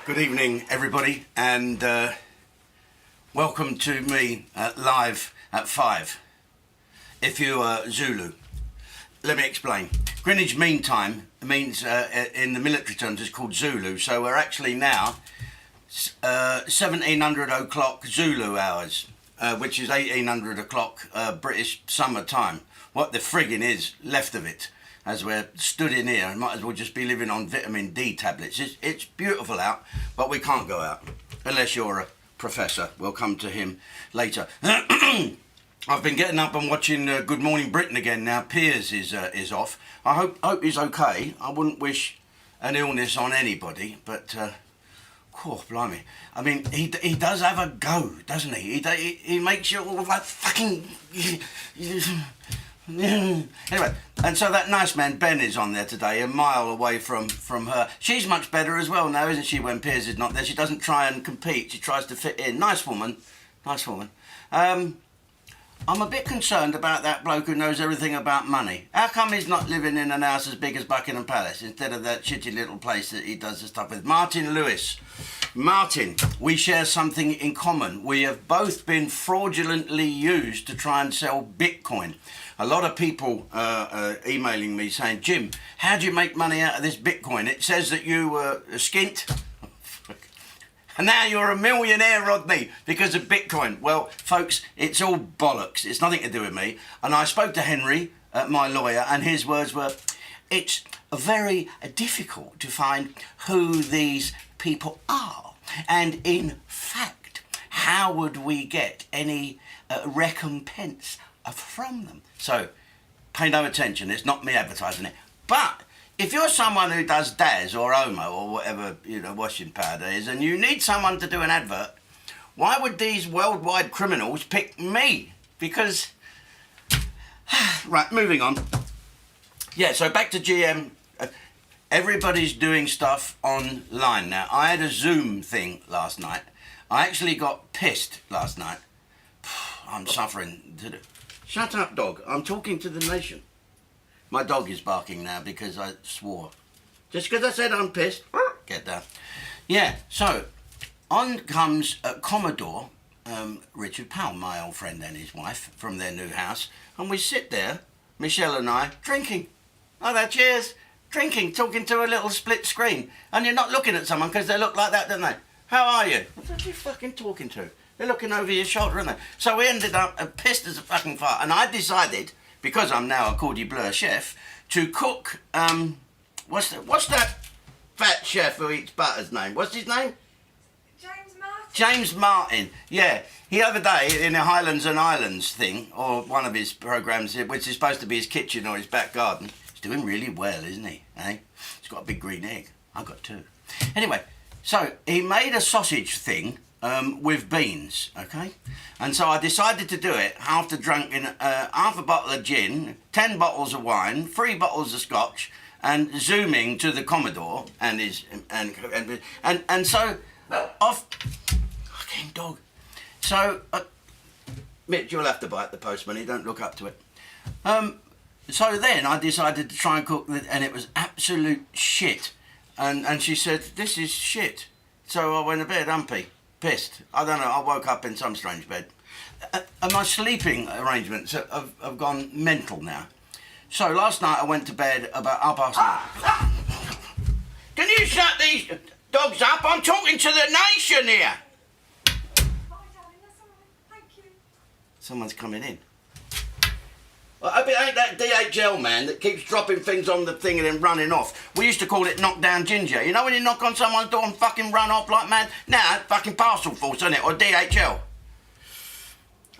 Good evening, everybody, and welcome to me live at 5. If you are Zulu, let me explain. Greenwich Mean Time means, in the military terms, it's called Zulu. So we're actually now 1700 o'clock Zulu hours, which is 1800 o'clock British summer time. What the friggin' is left of it. As we're stood in here, might as well just be living on vitamin D tablets. It's beautiful out, but we can't go out unless you're a professor. We'll come to him later. I've been getting up and watching Good Morning Britain again now. Piers is off. I hope he's okay. I wouldn't wish an illness on anybody, but oh, blimey. I mean, he does have a go, doesn't he? He makes you all like fucking. Anyway, and so that nice man Ben is on there today, a mile away from her. She's much better as well now, isn't she, when Piers is not there? She doesn't try and compete, she tries to fit in. Nice woman. I'm a bit concerned about that bloke who knows everything about money. How come he's not living in an house as big as Buckingham Palace instead of that shitty little place that he does the stuff with? Martin Lewis. Martin, we share something in common. We have both been fraudulently used to try and sell Bitcoin. A lot of people emailing me saying, Jim, how do you make money out of this Bitcoin? It says that you were skint. And now you're a millionaire, Rodney, because of Bitcoin. Well, folks, it's all bollocks. It's nothing to do with me. And I spoke to Henry, my lawyer, and his words were, it's very difficult to find who these people are. And in fact, how would we get any recompense from them? So, pay no attention. It's not me advertising it. But if you're someone who does Daz or Omo or whatever, washing powder is, and you need someone to do an advert, why would these worldwide criminals pick me? Because, right, moving on. Yeah, so back to GM. Everybody's doing stuff online now. I had a Zoom thing last night. I actually got pissed last night. I'm suffering. Shut up, dog. I'm talking to the nation. My dog is barking now because I swore. Just because I said I'm pissed. Get that. Yeah, so on comes Commodore Richard Powell, my old friend and his wife, from their new house. And we sit there, Michelle and I, drinking. Oh, that cheers. Drinking, talking to a little split screen. And you're not looking at someone because they look like that, don't they? How are you? What are you fucking talking to? They're looking over your shoulder, aren't they? So we ended up pissed as a fucking fart. And I decided, because I'm now a cordon bleu chef, to cook, what's that fat chef who eats butter's name? What's his name? James Martin. James Martin, yeah. The other day, in the Highlands and Islands thing, or one of his programmes, which is supposed to be his kitchen or his back garden, he's doing really well, isn't he? Eh? He's got a big green egg. I've got 2. Anyway, so he made a sausage thing, with beans, okay? And so I decided to do it after drinking half a bottle of gin, 10 bottles of wine, 3 bottles of scotch, and zooming to the Commodore and his and so off. Fucking dog. So Mitch, you'll have to bite the postman. He don't look up to it. So then I decided to try and cook, and it was absolute shit. And she said, "This is shit." So I went to bed, humpy. Pissed. I don't know, I woke up in some strange bed. And my sleeping arrangements have gone mental now. So last night I went to bed about 9:30. Can you shut these dogs up? I'm talking to the nation here. Hi, darling, that's all right. Thank you. Someone's coming in. Well, I hope it ain't that DHL man that keeps dropping things on the thing and then running off. We used to call it knock down ginger. You know when you knock on someone's door and fucking run off like mad? Now, fucking parcel force, isn't it? Or DHL.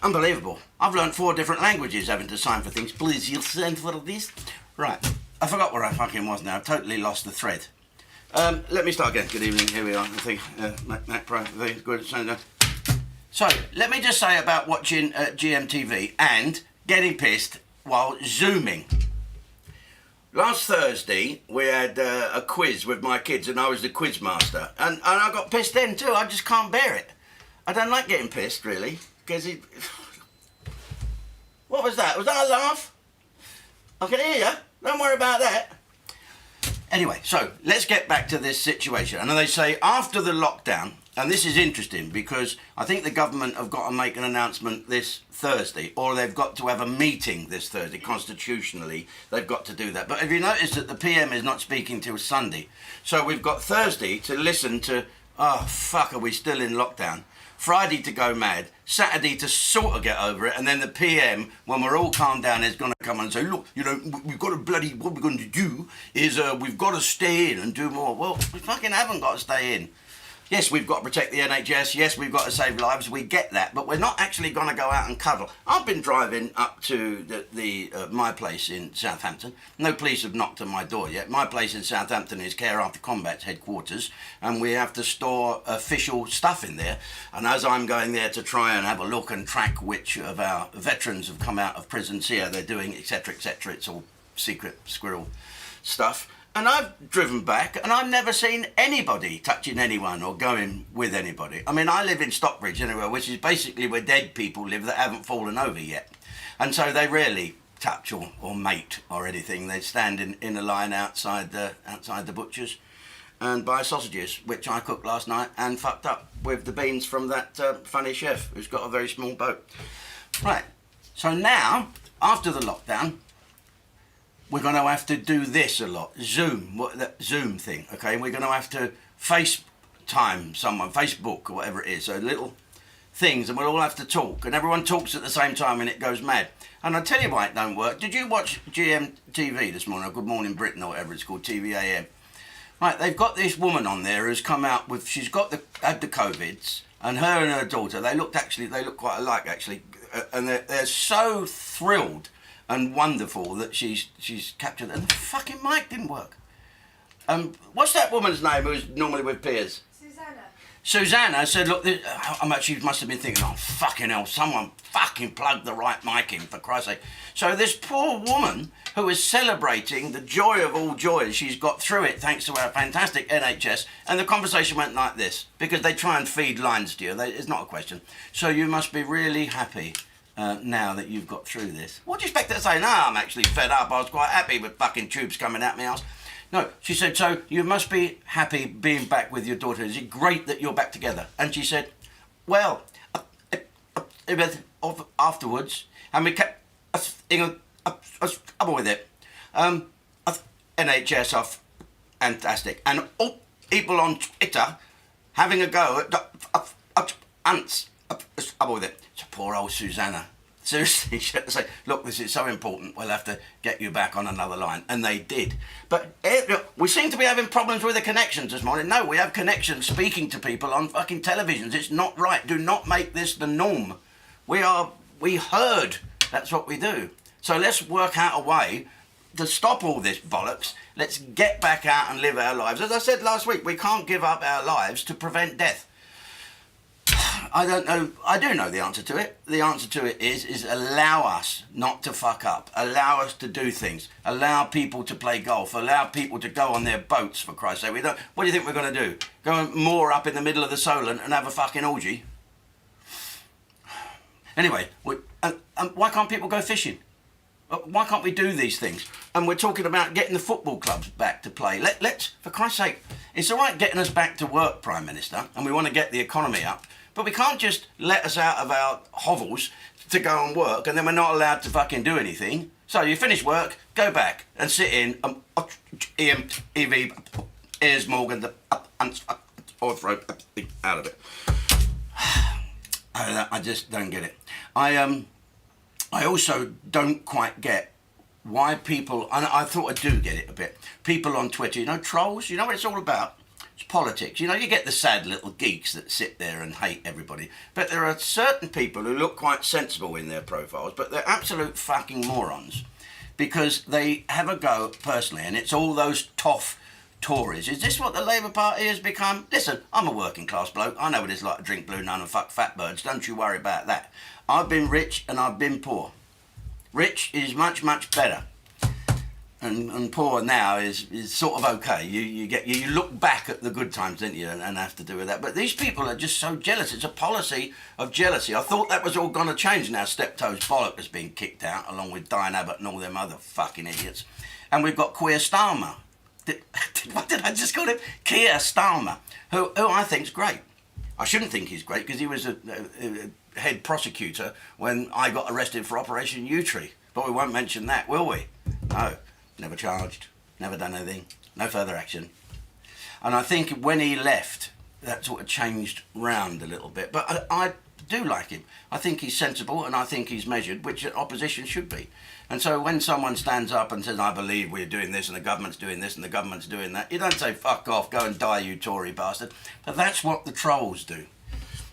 Unbelievable. I've learned 4 different languages having to sign for things. Please, you'll send for this. Right. I forgot where I fucking was now. I've totally lost the thread. Let me start again. Good evening. Here we are. I think Mac Pro. Very good. So, let me just say about watching GMTV and getting pissed while zooming. Last Thursday we had a quiz with my kids and I was the quiz master, and I got pissed then too. I just can't bear it. I don't like getting pissed really, because what was that? Was that a laugh? I can hear you. Don't worry about that. Anyway, so let's get back to this situation. And they say after the lockdown, and this is interesting because I think the government have got to make an announcement this Thursday, or they've got to have a meeting this Thursday. Constitutionally, they've got to do that. But have you noticed that the PM is not speaking till Sunday? So we've got Thursday to listen to, oh, fuck, are we still in lockdown? Friday to go mad, Saturday to sort of get over it, and then the PM, when we're all calmed down, is going to come and say, look, you know, we've got to what we're going to do is we've got to stay in and do more. Well, we fucking haven't got to stay in. Yes, we've got to protect the NHS. Yes, we've got to save lives. We get that, but we're not actually going to go out and cuddle. I've been driving up to my place in Southampton. No police have knocked on my door yet. My place in Southampton is Care After Combat's headquarters, and we have to store official stuff in there. And as I'm going there to try and have a look and track which of our veterans have come out of prison, see how they're doing, etc., etc., it's all secret squirrel stuff. And I've driven back and I've never seen anybody touching anyone or going with anybody. I mean, I live in Stockbridge anyway, which is basically where dead people live that haven't fallen over yet. And so they rarely touch or mate or anything. They stand in a line outside the butcher's and buy sausages, which I cooked last night and fucked up with the beans from that funny chef who's got a very small boat. Right, so now, after the lockdown, we're going to have to do this a lot. Zoom, that Zoom thing, okay? We're going to have to FaceTime someone, Facebook or whatever it is, so little things, and we'll all have to talk, and everyone talks at the same time and it goes mad. And I'll tell you why it don't work. Did you watch GMTV this morning, or Good Morning Britain or whatever it's called, TVAM? Right, they've got this woman on there who's come out with, she's had the COVIDs, and her and her daughter, they look quite alike actually, and they're so thrilled and wonderful that she's captured, and the fucking mic didn't work. What's that woman's name who's normally with Piers? Susanna said, look, she must have been thinking, oh, fucking hell, someone fucking plugged the right mic in, for Christ's sake. So this poor woman who is celebrating the joy of all joys, she's got through it thanks to our fantastic NHS, and the conversation went like this, because they try and feed lines to you, it's not a question. So you must be really happy now that you've got through this. What do you expect her to say? No, I'm actually fed up. I was quite happy with fucking tubes coming out my ass. No, she said, so you must be happy being back with your daughter. Is it great that you're back together? And she said, well, afterwards, and we kept up with it. NHS are fantastic. And all people on Twitter having a go at ants. Up with it. So poor old Susanna. Seriously, she had to say, look, this is so important, we'll have to get you back on another line. And they did. But we seem to be having problems with the connections this morning. No, we have connections speaking to people on fucking televisions. It's not right. Do not make this the norm. We heard. That's what we do. So let's work out a way to stop all this bollocks. Let's get back out and live our lives. As I said last week, we can't give up our lives to prevent death. I don't know. I do know the answer to it. The answer to it is allow us not to fuck up. Allow us to do things. Allow people to play golf. Allow people to go on their boats, for Christ's sake. What do you think we're going to do? Go and moor up in the middle of the Solent and have a fucking orgy? Anyway, why can't people go fishing? Why can't we do these things? And we're talking about getting the football clubs back to play. Let's, for Christ's sake, it's all right getting us back to work, Prime Minister, and we want to get the economy up. But we can't just let us out of our hovels to go and work and then we're not allowed to fucking do anything. So you finish work, go back and sit in EMTV, Ears Morgan, or throw out of it. I just don't get it. I also don't quite get why people, and I thought I do get it a bit, people on Twitter, trolls, you know what it's all about? It's politics. You get the sad little geeks that sit there and hate everybody. But there are certain people who look quite sensible in their profiles, but they're absolute fucking morons because they have a go personally, and it's all those toff Tories. Is this what the Labour Party has become? Listen, I'm a working class bloke. I know what it's like to drink Blue Nun and fuck fat birds. Don't you worry about that. I've been rich and I've been poor. Rich is much, much better. And poor now is sort of okay. You look back at the good times, don't you, and have to do with that. But these people are just so jealous. It's a policy of jealousy. I thought that was all going to change now. Steptoe's bollock has been kicked out, along with Diane Abbott and all them other fucking idiots. And we've got Queer Starmer. What did I just call him? Keir Starmer, who I think's great. I shouldn't think he's great because he was a head prosecutor when I got arrested for Operation U-Tree. But we won't mention that, will we? No, never charged, never done anything, no further action. And I think when he left, that sort of changed round a little bit. But I do like him. I think he's sensible and I think he's measured, which opposition should be. And so when someone stands up and says, I believe we're doing this and the government's doing this and the government's doing that, you don't say, fuck off, go and die, you Tory bastard. But that's what the trolls do.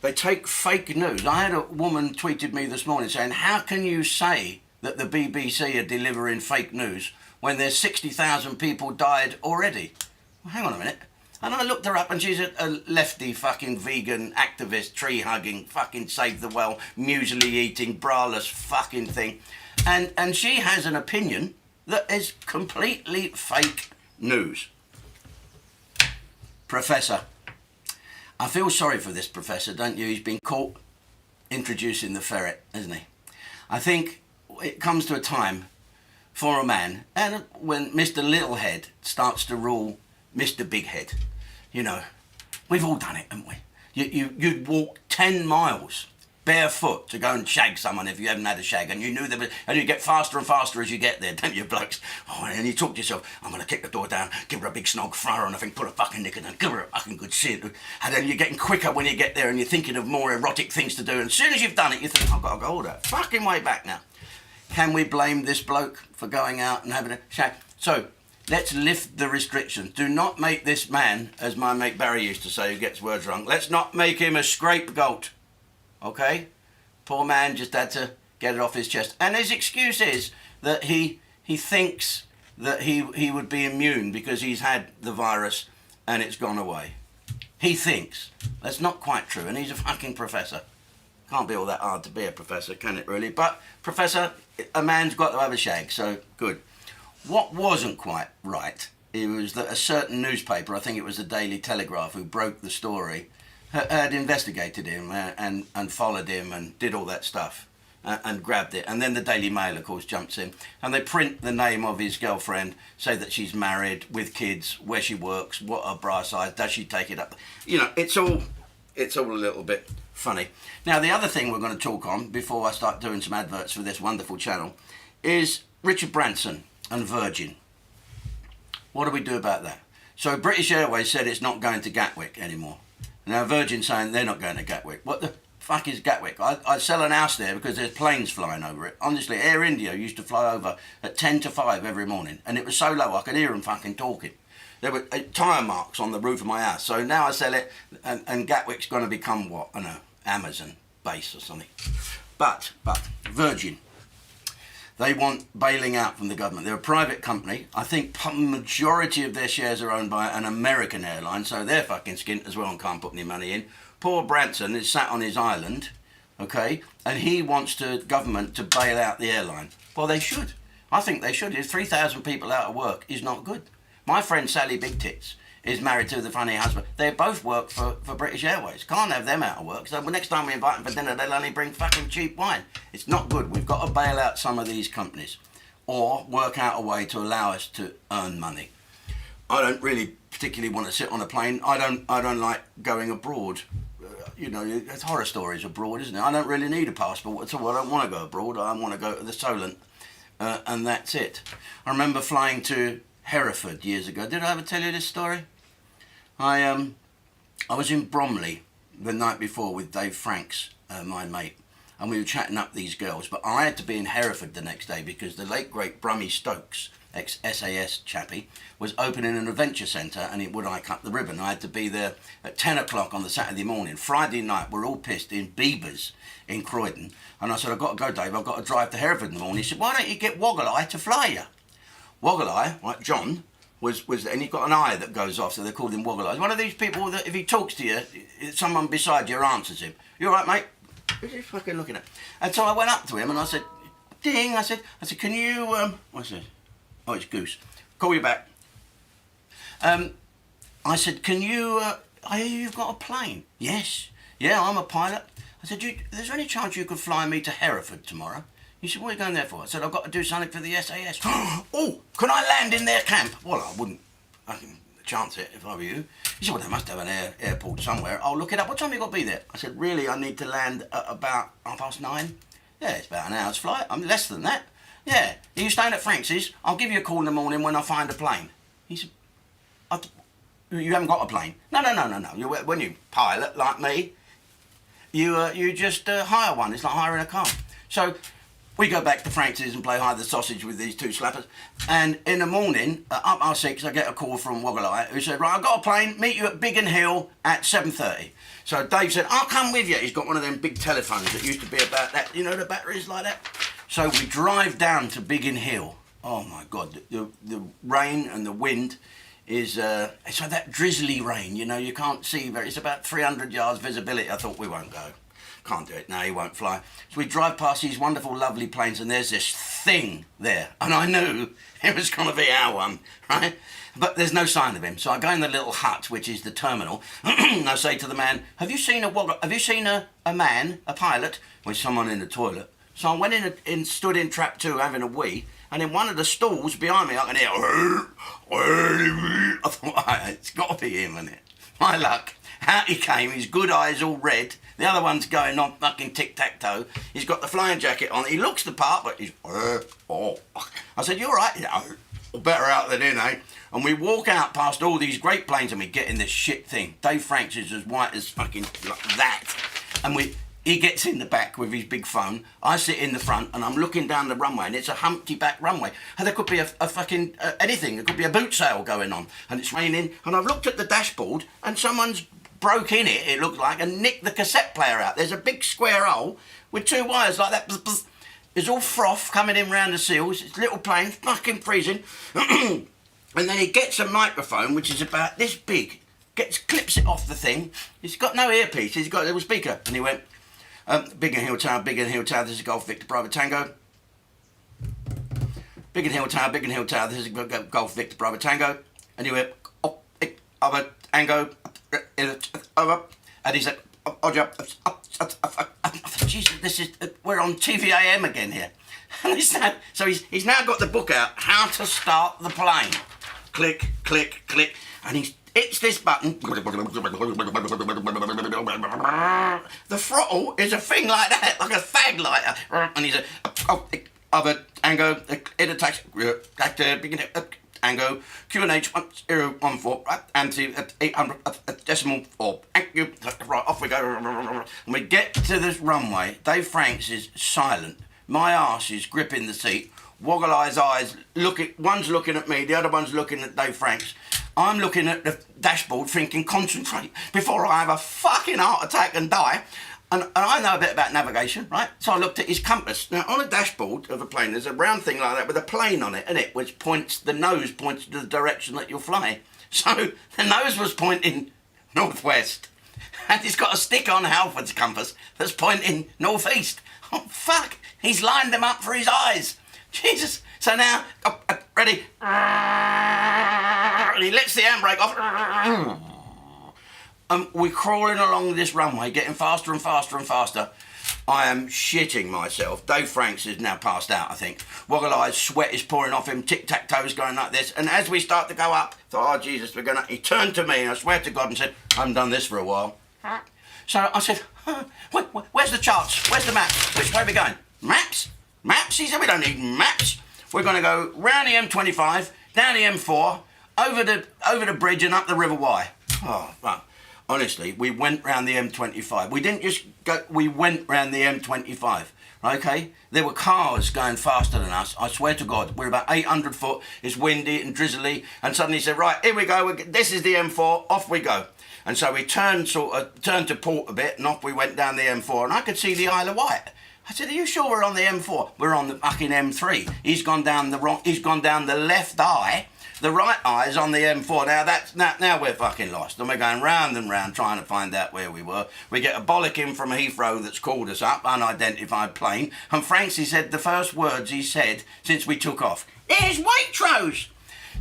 They take fake news. I had a woman tweeted me this morning saying, how can you say that the BBC are delivering fake news when there's 60,000 people died already? Well, hang on a minute. And I looked her up and she's a lefty fucking vegan activist, tree hugging, fucking save the world, muesli eating, braless fucking thing. And she has an opinion that is completely fake news. Professor. I feel sorry for this professor, don't you? He's been caught introducing the ferret, isn't he? I think it comes to a time for a man, and when Mr. Littlehead starts to rule Mr. Bighead, you know, we've all done it, haven't we? You'd walk 10 miles barefoot to go and shag someone if you haven't had a shag, and you knew there was, and you get faster and faster as you get there, don't you, blokes? Oh, and you talk to yourself, I'm going to kick the door down, give her a big snog, throw her on the thing, put a fucking knicker down, give her a fucking good shit. And then you're getting quicker when you get there and you're thinking of more erotic things to do, and as soon as you've done it, you think, I've got to go all that fucking way back now. Can we blame this bloke for going out and having a shag? So, let's lift the restrictions. Do not make this man, as my mate Barry used to say, who gets words wrong, let's not make him a scapegoat. Okay? Poor man just had to get it off his chest. And his excuse is that he thinks that he would be immune because he's had the virus and it's gone away. He thinks. That's not quite true, and he's a fucking professor. Can't be all that hard to be a professor, can it really? But, professor, a man's got to have a shag, so good. What wasn't quite right, it was that a certain newspaper, I think it was the Daily Telegraph, who broke the story, had investigated him and followed him and did all that stuff and grabbed it. And then the Daily Mail, of course, jumps in. And they print the name of his girlfriend, say that she's married, with kids, where she works, what her bra size, does she take it up? You know, it's all a little bit funny. Now, the other thing we're going to talk on, before I start doing some adverts for this wonderful channel, is Richard Branson and Virgin. What do we do about that? So British Airways said it's not going to Gatwick anymore. Now Virgin saying they're not going to Gatwick. What the fuck is Gatwick? I sell an house there because there's planes flying over it. Honestly, Air India used to fly over at 10 to 5 every morning, and it was so low I could hear them fucking talking. There were tyre marks on the roof of my house. So now I sell it, and Gatwick's going to become what? I don't know, Amazon base or something. But Virgin, they want bailing out from the government. They're a private company. I think the majority of their shares are owned by an American airline, so they're fucking skint as well and can't put any money in. Poor Branson is sat on his island, okay, and he wants the government to bail out the airline. Well, they should. I think they should. If 3,000 people out of work is not good. My friend Sally Big Tits is married to the funny husband. They both work for British Airways. Can't have them out of work. So the next time we invite them for dinner, they'll only bring fucking cheap wine. It's not good. We've got to bail out some of these companies or work out a way to allow us to earn money. I don't really particularly want to sit on a plane. I don't like going abroad. You know, it's horror stories abroad, isn't it? I don't really need a passport at all. I don't want to go abroad. I want to go to the Solent, and that's it. I remember flying to Hereford years ago. Did I ever tell you this story? I was in Bromley the night before with Dave Franks, my mate, and we were chatting up these girls, but I had to be in Hereford the next day because the late great Brummy Stokes, ex-SAS chappie, was opening an adventure centre, and would I cut the ribbon. I had to be there at 10 o'clock on the Saturday morning. Friday night, we're all pissed in Beavers in Croydon, and I said, I've got to go, Dave, I've got to drive to Hereford in the morning. He said, why don't you get Woggle Eye to fly you? Woggle Eye, like John, was and he's got an eye that goes off, so they called him Woggle Eye. He's one of these people that if he talks to you, someone beside you answers him. You all right, mate? Who's he fucking looking at? And so I went up to him and I said, ding, I said, can you, what's this? Oh, it's Goose. Call you back. I said, can you, I hear you've got a plane. Yes. Yeah, I'm a pilot. I said, is there any chance you could fly me to Hereford tomorrow? He said, what are you going there for? I said, I've got to do something for the SAS. Oh, can I land in their camp? Well, I wouldn't I can chance it if I were you. He said, well, they must have an airport somewhere. I'll look it up. What time have you got to be there? I said, really, I need to land at about 9:30. Yeah, it's about an hour's flight. I'm less than that. Yeah. Are you staying at Frank's? I'll give you a call in the morning when I find a plane. He said, you haven't got a plane? No. When you pilot like me, you just hire one. It's like hiring a car. So we go back to Frank's and play hide the sausage with these two slappers. And in the morning, at 6:30, I get a call from Woggle-Eye who said, right, I've got a plane, meet you at Biggin Hill at 7:30. So Dave said, I'll come with you. He's got one of them big telephones that used to be about that, you know, the batteries like that. So we drive down to Biggin Hill. Oh my God, the rain and the wind is, it's like that drizzly rain, you know, you can't see very, it's about 300 yards visibility. I thought we won't go. Can't do it, no, he won't fly. So we drive past these wonderful, lovely planes and there's this thing there. And I knew it was going to be our one, right? But there's no sign of him. So I go in the little hut, which is the terminal, and I say to the man, have you seen a man, a pilot, with someone in the toilet? So I went in stood in trap 2 having a wee, and in one of the stalls behind me I can hear, I thought, it's got to be him, isn't it? My luck. Out he came, his good eyes all red, the other one's going on fucking tic-tac-toe, he's got the flying jacket on, he looks the part, but he's, oh. I said, you all right? Better out than in, eh? And we walk out past all these great planes and we get in this shit thing. Dave Franks is as white as fucking like that. And he gets in the back with his big phone. I sit in the front and I'm looking down the runway and it's a humpty back runway. And there could be a fucking anything. There could be a boot sale going on and it's raining. And I've looked at the dashboard and someone's broke in it looked like, and nicked the cassette player out. There's a big square hole with 2 wires like that. There's all froth coming in round the seals. It's little plane, fucking freezing. And then he gets a microphone, which is about this big, clips it off the thing. He's got no earpiece, he's got a little speaker. And he went, Biggin Hill Tower, this is Golf Victor Bravo Tango. Biggin Hill Tower, this is Golf Victor Bravo Tango. And he went, over, Tango, over. And he said, Jesus, this is, we're on TVAM again here. And he's now got the book out, How to Start the Plane. Click, click, click, and he hits this button. The throttle is a thing like that, like a fag lighter. And he's other Ango, it attacks, Ango, QNH 1014, anti 800 decimal 4. Right, off we go. And we get to this runway. Dave Franks is silent. My arse is gripping the seat. Woggle-Eye's eyes, one's looking at me, the other one's looking at Dave Franks. I'm looking at the dashboard thinking, concentrate before I have a fucking heart attack and die. And I know a bit about navigation, right? So I looked at his compass. Now, on a dashboard of a plane, there's a round thing like that with a plane on it, isn't it? Which the nose points to the direction that you're flying. So the nose was pointing northwest. And he's got a stick-on Halford's compass that's pointing northeast. Oh, fuck. He's lined them up for his eyes. Jesus. So now, ready. And he lets the handbrake off. We're crawling along this runway, getting faster and faster and faster. I am shitting myself. Dave Franks is now passed out, I think. Woggle-Eye's sweat is pouring off him. Tic-tac-toe's going like this. And as we start to go up, I thought, oh, Jesus, we're going to... He turned to me, and I swear to God, and said, I haven't done this for a while. So I said, where's the charts? Where's the maps? Which way are we going? Maps? Maps? He said, we don't need maps. We're going to go round the M25, down the M4, over the bridge and up the River Wye. Oh, well, honestly, we went round the M25. We didn't just go, we went round the M25, okay? There were cars going faster than us, I swear to God. We're about 800 foot, it's windy and drizzly, and suddenly he said, right, here we go, this is the M4, off we go. And so we turned to port a bit, and off we went down the M4, and I could see the Isle of Wight. I said, are you sure we're on the M4? We're on the fucking M3. He's gone down the left eye. The right eye is on the M4. Now we're fucking lost. And we're going round and round trying to find out where we were. We get a bollocking from Heathrow that's called us up, unidentified plane. And Franksy said the first words he said since we took off, "Here's Waitrose."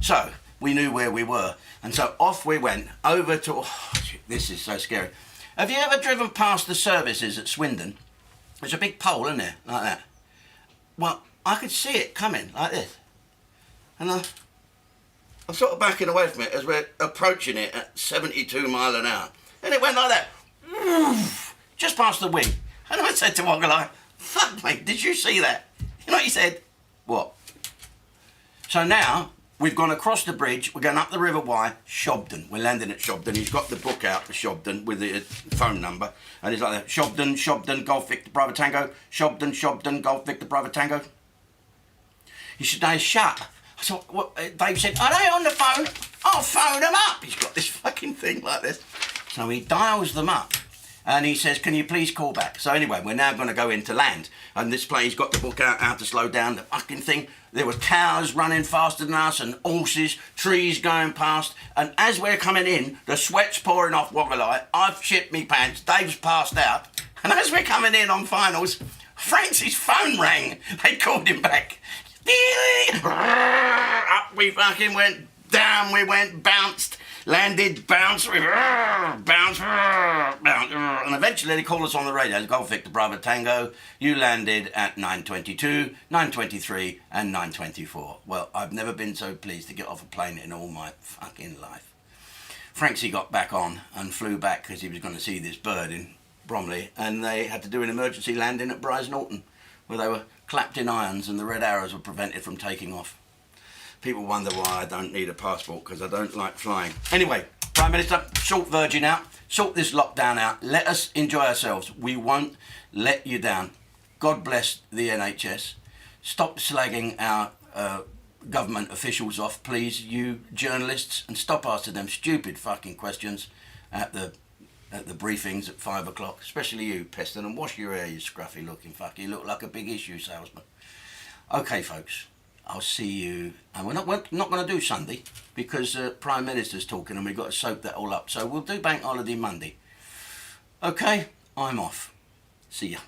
So we knew where we were. And so off we went over to, oh, this is so scary. Have you ever driven past the services at Swindon? There's a big pole, isn't there? Like that. Well, I could see it coming like this. And I'm sort of backing away from it as we're approaching it at 72 mile an hour. And it went like that, woof, just past the wing. And I said to Woggle, fuck mate, did you see that? You know what he said? What? So now, we've gone across the bridge, we're going up the River Wye, Shobden. We're landing at Shobden. He's got the book out for Shobden with the phone number. And he's like that, Shobden, Shobden, Golf Victor Bravo Tango, Shobden, Shobden, Golf Victor Bravo Tango. He said, no, shut. I thought, what? Dave said, are they on the phone? I'll phone them up. He's got this fucking thing like this. So he dials them up. And he says, can you please call back? So anyway, we're now going to go into land. And this place, he's got the book out, how to slow down, the fucking thing. There were cows running faster than us and horses, trees going past. And as we're coming in, the sweat's pouring off Woggle-Eye. I've shit me pants. Dave's passed out. And as we're coming in on finals, Frank's phone rang. They called him back. Up we fucking went, down we went, bounced, landed, bounced, bounce, and eventually they called us on the radio. Golf Victor Bravo Tango, you landed at 9:22, 9:23 and 9:24. Well, I've never been so pleased to get off a plane in all my fucking life. Franksy got back on and flew back because he was going to see this bird in Bromley, and they had to do an emergency landing at Brize Norton, where they were clapped in irons and the red arrows were prevented from taking off. People wonder why I don't need a passport, because I don't like flying. Anyway, Prime Minister, sort Virgin out, sort this lockdown out, let us enjoy ourselves. We won't let you down. God bless the NHS. Stop slagging our government officials off, please, you journalists, and stop asking them stupid fucking questions at the briefings at 5 o'clock, especially you, Peston, and wash your hair, you scruffy looking fuck. You look like a big issue salesman. Okay, folks, I'll see you, and we're not going to do Sunday because Prime Minister's talking and we've got to soak that all up, so we'll do Bank Holiday Monday. Okay, I'm off. See ya.